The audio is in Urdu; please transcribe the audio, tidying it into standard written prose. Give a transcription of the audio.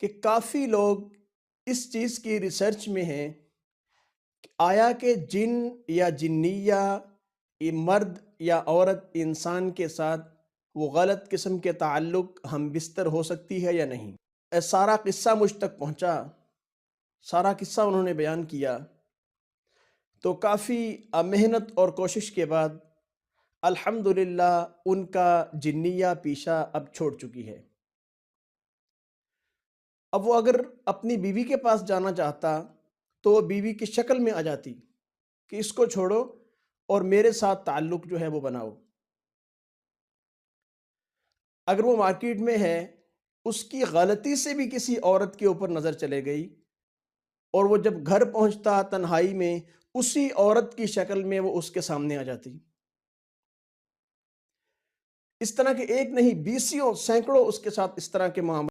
کہ کافی لوگ اس چیز کی ریسرچ میں ہیں کہ آیا کہ جن یا جنیہ یہ مرد یا عورت انسان کے ساتھ وہ غلط قسم کے تعلق ہم بستر ہو سکتی ہے یا نہیں۔ سارا قصہ مجھ تک پہنچا، سارا قصہ انہوں نے بیان کیا، تو کافی محنت اور کوشش کے بعد الحمدللہ ان کا جنیہ پیشہ اب چھوڑ چکی ہے۔ اب وہ اگر اپنی بیوی کے پاس جانا چاہتا تو وہ بیوی کی شکل میں آ جاتی کہ اس کو چھوڑو اور میرے ساتھ تعلق جو ہے وہ بناؤ۔ اگر وہ مارکیٹ میں ہے، اس کی غلطی سے بھی کسی عورت کے اوپر نظر چلے گئی اور وہ جب گھر پہنچتا تنہائی میں اسی عورت کی شکل میں وہ اس کے سامنے آ جاتی۔ اس طرح کے ایک نہیں بیسیوں سینکڑوں اس کے ساتھ اس طرح کے معاملات